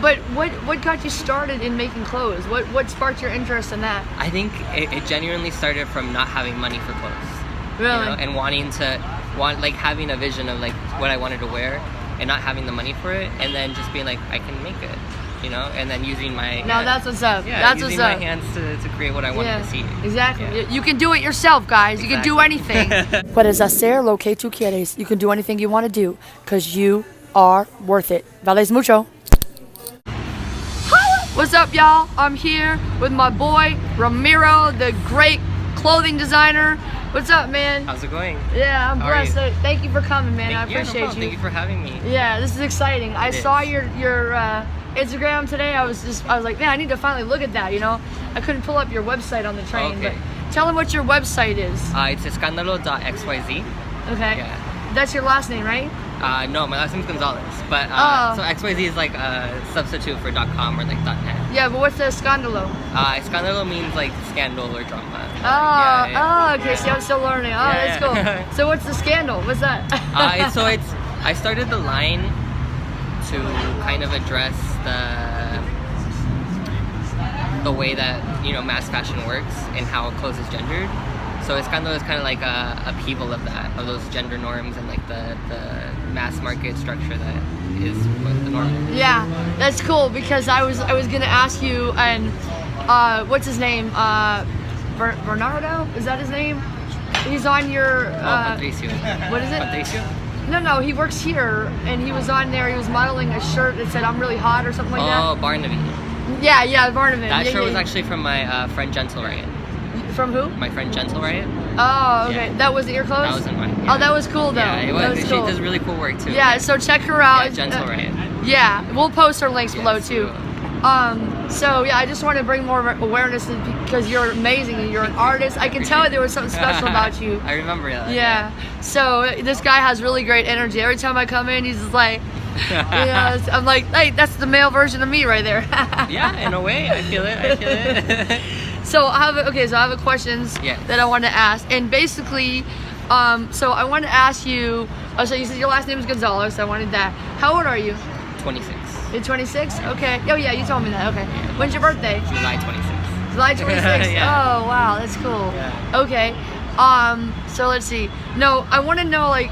But what got you started in making clothes? What sparked your interest in that? I think it genuinely started from not having money for clothes. Really? You know, and like having a vision of like what I wanted to wear and not having the money for it, and then just being like, I can make it, you know, and then using my that's what's up. Yeah, that's using what's up. my hands to create what I wanted to see. Exactly. Yeah. You can do it yourself, guys. You can do anything. Puedes hacer lo que tú quieres. You can do anything you want to do because you are worth it. Vales mucho. What's up, y'all? I'm here with my boy Ramiro, the great clothing designer. What's up, man? How's it going? Yeah, I'm How are blessed. you? Thank you for coming, man. I Yeah, no appreciate problem. you. Thank you for having me. Yeah, this is exciting. I It saw is. your Instagram today. I was like, man, I need to finally look at that. You know, I couldn't pull up your website on the train. Okay. But tell them what your website is. It's escandalo.xyz. Okay. Yeah. That's your last name, right? No, my last name's Gonzales, but so XYZ is like a substitute for .com or like .net. Yeah, but what's the escándalo? Escandalo means like scandal or drama. Okay. See, I'm still learning. That's cool. So what's the scandal? What's that? I started the line to kind of address the way that, you know, mass fashion works and how clothes is gendered. So Escandalo is kind of like a upheaval of that, of those gender norms and like the mass market structure that is the norm. Yeah, that's cool because I was gonna ask you, and what's his name? Bernardo? Is that his name? He's on your. Patricio. What is it? Patricio? No, he works here, and he was on there. He was modeling a shirt that said "I'm really hot" or something like that. Oh, Barnaby. Yeah, Barnaby. That shirt was actually from my friend Gentle Riot. From who? My friend Gentle Riot. Oh, okay. Yeah. That wasn't your clothes? That wasn't mine. Yeah. Oh, that was cool though. Yeah, it was. That was She cool. does really cool work too. Yeah, so check her out. Yeah, Gentle Riot. Yeah, we'll post her links below Yes, too. we will. So yeah, I just want to bring more awareness because you're amazing and you're an artist. I can tell there was something special about you. I remember that. Yeah. So this guy has really great energy. Every time I come in, he's just like, yeah. I'm like, hey, that's the male version of me right there. Yeah, in a way, I feel it. So I have a questions Yes. that I want to ask, and basically, so I want to ask you. Oh, so you said your last name is Gonzales. So I wanted that. How old are you? 26. You're 26. Okay. Oh yeah, you told me that. Okay. When's your birthday? July 26. July 26th. Yeah. Oh wow, that's cool. Yeah. Okay. So let's see. No, I want to know like,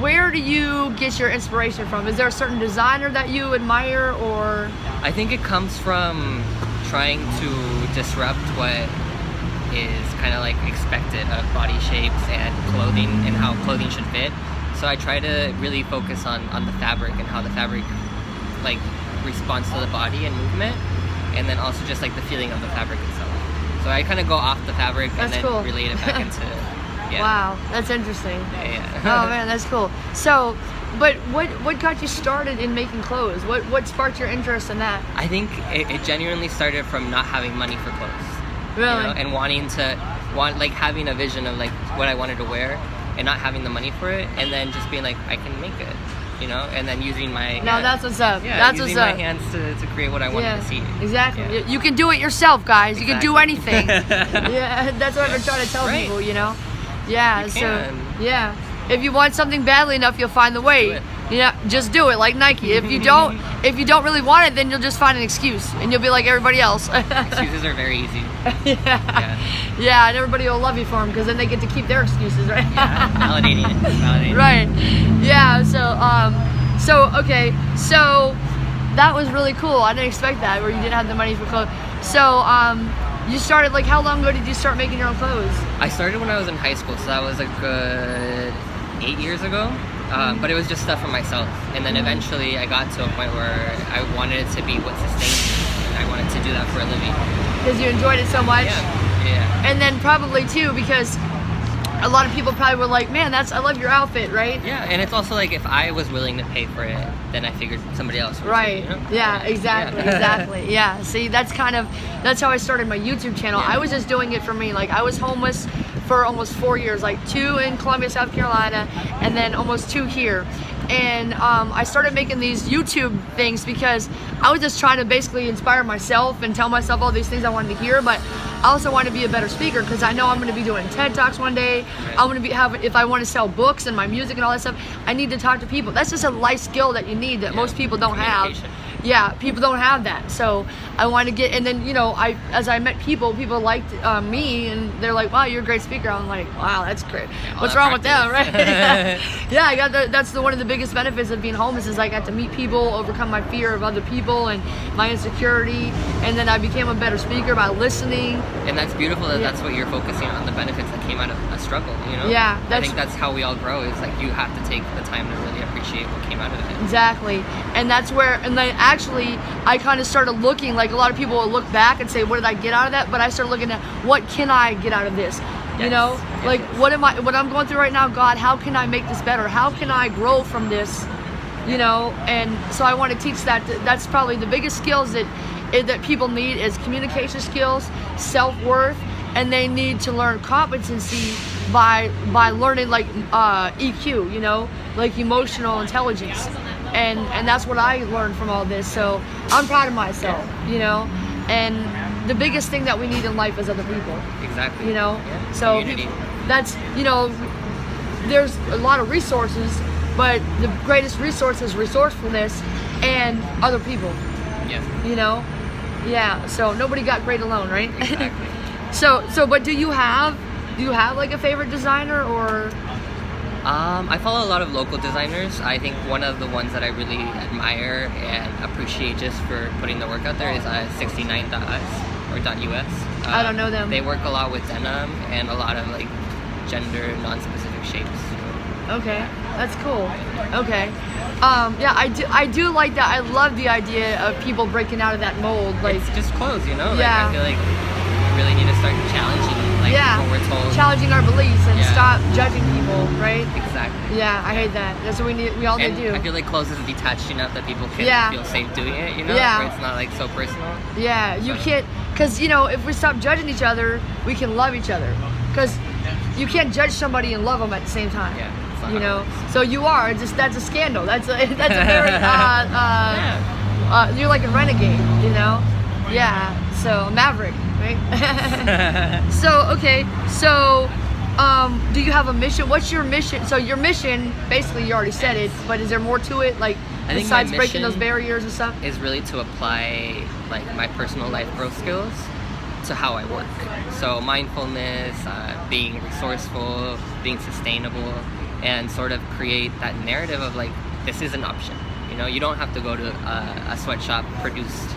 where do you get your inspiration from? Is there a certain designer that you admire, or? I think it comes from trying to disrupt what is kind of like expected of body shapes and clothing and how clothing should fit. So I try to really focus on the fabric and how the fabric like responds to the body and movement, and then also just like the feeling of the fabric itself. So I kind of go off the fabric and then cool. relate it back into. Yeah. Wow, that's interesting. Yeah. Oh man, that's cool. So, but what got you started in making clothes? What sparked your interest in that? I think it genuinely started from not having money for clothes. Really? You know, and like having a vision of like what I wanted to wear and not having the money for it, and then just being like, I can make it, you know, and then using my That's what's up. yeah, That's using what's up. my hands to create what I wanted to see. Exactly. Yeah. You can do it yourself, guys. You can do Exactly. anything. Yeah, that's what I've been trying to tell Right. people, you know. Yeah, You so can. yeah. If you want something badly enough, you'll find the way. Do it. Yeah, just do it like Nike. If you don't really want it, then you'll just find an excuse and you'll be like everybody else. Excuses are very easy. Yeah, and everybody will love you for them because then they get to keep their excuses, right? Yeah, validating it. Validating. Right. Yeah. Okay. So that was really cool. I didn't expect that, where you didn't have the money for clothes. So you started, like, how long ago did you start making your own clothes? I started when I was in high school, so that was a good 8 years ago. But it was just stuff for myself, and then eventually I got to a point where I wanted it to be what sustained me, and I wanted to do that for a living. Because you enjoyed it so much. Yeah. And then probably too because a lot of people probably were like, man, I love your outfit, right? Yeah, and it's also like if I was willing to pay for it, then I figured somebody else would. Right. Too, you know? Yeah, exactly. Yeah. Exactly. Yeah. See, that's how I started my YouTube channel. Yeah. I was just doing it for me. Like, I was homeless for almost 4 years, like 2 in Columbia, South Carolina, and then almost 2 here. And I started making these YouTube things because I was just trying to basically inspire myself and tell myself all these things I wanted to hear, but I also want to be a better speaker because I know I'm going to be doing TED Talks one day. Right. I'm going to be if I want to sell books and my music and all that stuff, I need to talk to people. That's just a life skill that you need that most people don't have. yeah, people don't have that. So I want to get, and then as I met people liked me, and they're like, wow, you're a great speaker. I'm like, wow, that's great. What's wrong with that, right? Yeah, I got that's one of the biggest benefits of being homeless is I got to meet people, overcome my fear of other people and my insecurity, and then I became a better speaker by listening. And that's beautiful that that's what you're focusing on, the benefits that came out of a struggle, Yeah, I think that's how we all grow, is like you have to take the time to really appreciate what came out of it. Exactly. And that's where, and then actually I kind of started looking, like a lot of people will look back and say, what did I get out of that? But I started looking at, what can I get out of this? Like what I'm going through right now, God, how can I make this better? How can I grow from this? And so I want to teach that. That's probably the biggest skills that people need is communication skills, self-worth, and they need to learn competency by learning like EQ, like emotional intelligence. And that's what I learned from all this. So I'm proud of myself, and the biggest thing that we need in life is other people. Exactly. Yeah. So community. That's, there's a lot of resources, but the greatest resource is resourcefulness and other people. Yeah. Yeah. So nobody got great alone, right? Exactly. But do you have like a favorite designer or? I follow a lot of local designers. I think one of the ones that I really admire and appreciate just for putting the work out there is 69.us or .us. I don't know them. They work a lot with denim and a lot of like gender non-specific shapes. Okay, that's cool. Okay. Yeah, I do like that. I love the idea of people breaking out of that mold. Like, it's just clothes, Yeah. Like, I feel like we really need to start challenging what we're told. Challenging our beliefs and stop judging people, right? Exactly. Yeah, I hate that. That's what we all need to do. I feel like clothes is detached enough that people can feel safe doing it, Yeah. where it's not like so personal. Yeah, you can't, because if we stop judging each other, we can love each other. Because you can't judge somebody and love them at the same time. Yeah. So you are that's a scandal. That's a very you're like a renegade, Yeah. So a maverick, right? So do you have a mission? What's your mission? So your mission, basically, you already said it, but is there more to it? Like, besides breaking those barriers and stuff? Is really to apply like my personal life growth skills to how I work. So mindfulness, being resourceful, being sustainable, and sort of create that narrative of like, this is an option. You don't have to go to a sweatshop produced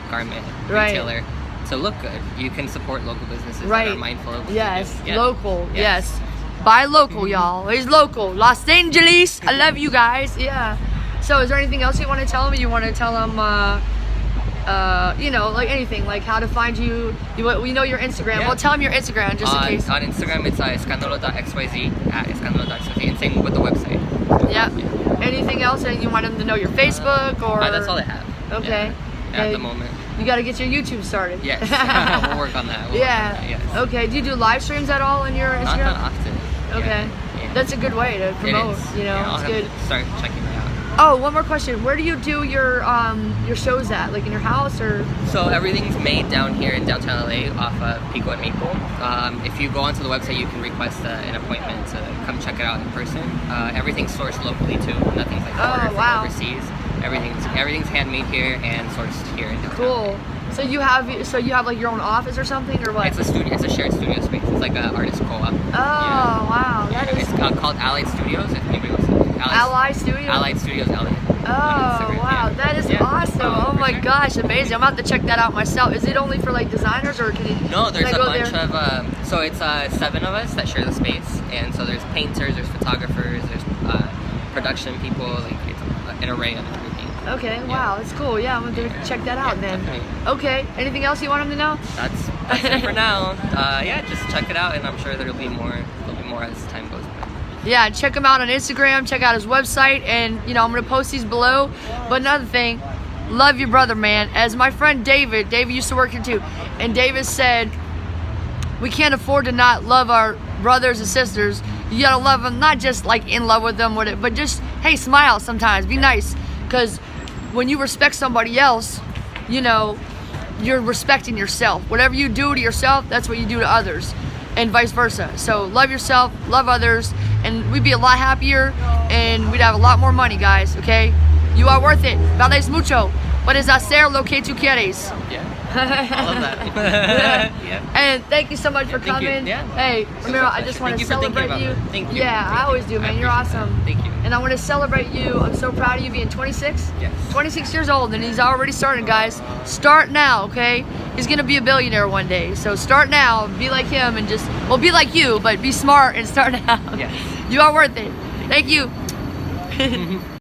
garment retailer to look good. You can support local businesses that are mindful of local. Yes. Buy local, y'all. It's local. Los Angeles. I love you guys. Yeah. So is there anything else you want to tell them? You want to tell them like anything, like how to find you. We know your Instagram. Well, tell them your Instagram just in case. On Instagram, it's escandalo.xyz at escandalo.xyz, and same with the website. Yeah. Anything else that you want them to know? Your Facebook or? That's all I have. Okay. At the moment. You got to get your YouTube started. Yes. We'll work on that. Yes. Okay. Do you do live streams at all on your Instagram? Not often. Okay. Yeah. That's a good way to promote. I'll it's good. Start checking it out. Oh, one more question. Where do you do your shows at? Like in your house or? So everything's made down here in downtown LA off of Pico and Maple. If you go onto the website, you can request an appointment to come check it out in person. Everything's sourced locally too. Nothing's like ordered from overseas. Everything's handmade here and sourced here in downtown. Cool. So you have like your own office or something or what? It's a studio. It's a shared studio space. It's like an artist co-op. Oh wow, that is. It's called Allied Studios. If anybody wants to know. Allied Studios. Allied Studios LA. Oh wow, that is awesome! Oh my gosh, amazing! I'm about to check that out myself. Is it only for like designers or can you? No, there's a bunch of. So it's 7 of us that share the space, and so there's painters, there's photographers, there's production people. Like it's an array of everything. Okay, wow, that's cool. Yeah, I'm gonna check that out then. Definitely. Okay, anything else you want them to know? That's it for now. Just check it out, and I'm sure there'll be more as time goes by. Yeah, check him out on Instagram, check out his website, and I'm gonna post these below. But another thing, love your brother, man. As my friend David used to work here too, and David said, we can't afford to not love our brothers and sisters. You gotta love them, not just like in love with them, but just, hey, smile sometimes, be nice. Because when you respect somebody else, you're respecting yourself. Whatever you do to yourself, that's what you do to others, and vice versa. So love yourself, love others, and we'd be a lot happier, and we'd have a lot more money, guys, okay? You are worth it. Vales mucho. What is hacer lo que tú quieres. Yeah. I love that. Yeah. And thank you so much for thank you. coming. Yeah. Hey, It was Ramiro, a I just pleasure. want Thank to you for thinking celebrate about you. me. Thank you. Yeah, Thank I always you. do, I man. You're appreciate awesome. that. Thank you. And I want to celebrate you. I'm so proud of you being 26. Yes. 26 years old, and he's already started, guys. Start now, okay? He's gonna be a billionaire one day. So start now, be like him, and just, well, be like you, but be smart and start now. Yes. You are worth it. Thank you.